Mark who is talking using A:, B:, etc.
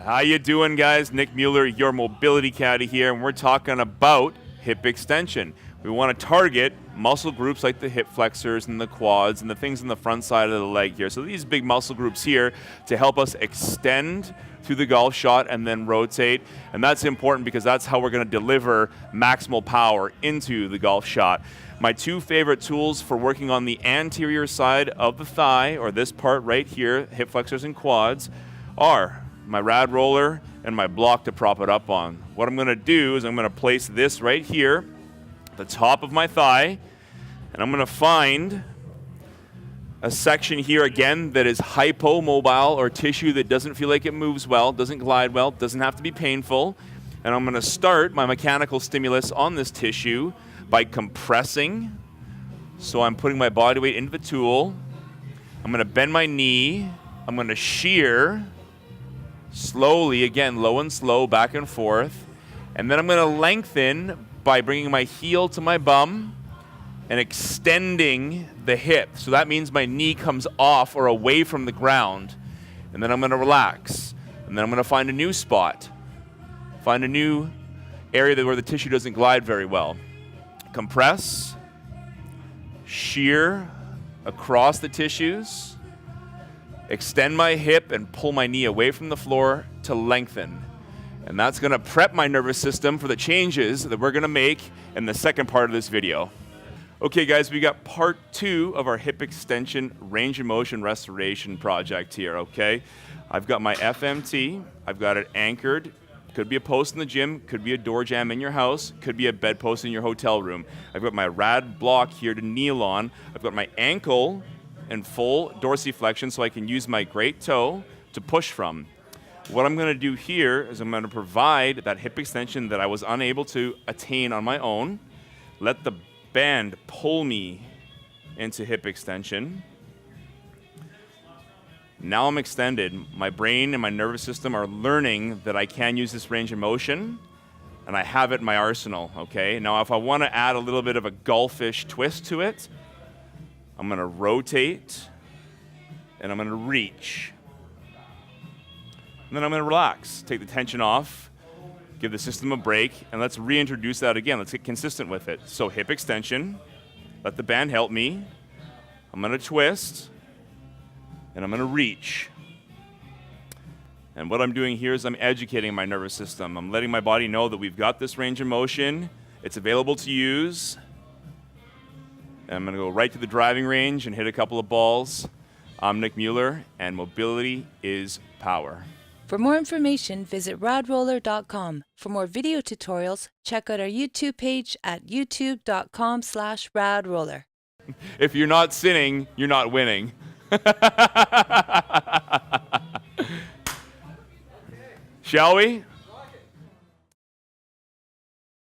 A: How you doing, guys? Nick Mueller, your mobility caddy here, and we're talking about hip extension. We want to target muscle groups like the hip flexors and the quads and the things on the front side of the leg here. So these big muscle groups here to help us extend through the golf shot and then rotate. And that's important because that's how we're going to deliver maximal power into the golf shot. My two favorite tools for working on the anterior side of the thigh, or this part right here, hip flexors and quads, are my rad roller and my block to prop it up on. What I'm going to do is I'm going to place this right here, the top of my thigh, and I'm going to find a section here again that is hypomobile, or tissue that doesn't feel like it moves well, doesn't glide well, doesn't have to be painful. And I'm going to start my mechanical stimulus on this tissue by compressing. So I'm putting my body weight into the tool. I'm going to bend my knee. I'm going to shear slowly, again, low and slow, back and forth. And then I'm going to lengthen by bringing my heel to my bum and extending the hip. So that means my knee comes off or away from the ground. And then I'm going to relax. And then I'm going to find a new spot. Find a new area where the tissue doesn't glide very well. Compress, shear across the tissues, extend my hip and pull my knee away from the floor to lengthen. And that's going to prep my nervous system for the changes that we're going to make in the second part of this video. Okay, guys, we got part 2 of our hip extension range of motion restoration project here, okay? I've got my FMT. I've got it anchored. Could be a post in the gym, could be a door jamb in your house, could be a bedpost in your hotel room. I've got my rad block here to kneel on. I've got my ankle in full dorsiflexion so I can use my great toe to push from. What I'm going to do here is I'm going to provide that hip extension that I was unable to attain on my own. Let the band pull me into hip extension. Now I'm extended. My brain and my nervous system are learning that I can use this range of motion, and I have it in my arsenal, okay? Now, if I want to add a little bit of a golfish twist to it, I'm going to rotate, and I'm going to reach. And then I'm going to relax, take the tension off, give the system a break, and let's reintroduce that again. Let's get consistent with it. So hip extension, let the band help me. I'm going to twist, and I'm going to reach. And what I'm doing here is I'm educating my nervous system. I'm letting my body know that we've got this range of motion. It's available to use. And I'm going to go right to the driving range and hit a couple of balls. I'm Nick Mueller, and mobility is power.
B: For more information, visit radroller.com. For more video tutorials, check out our YouTube page at youtube.com/radroller.
A: If you're not sinning, you're not winning. Shall we?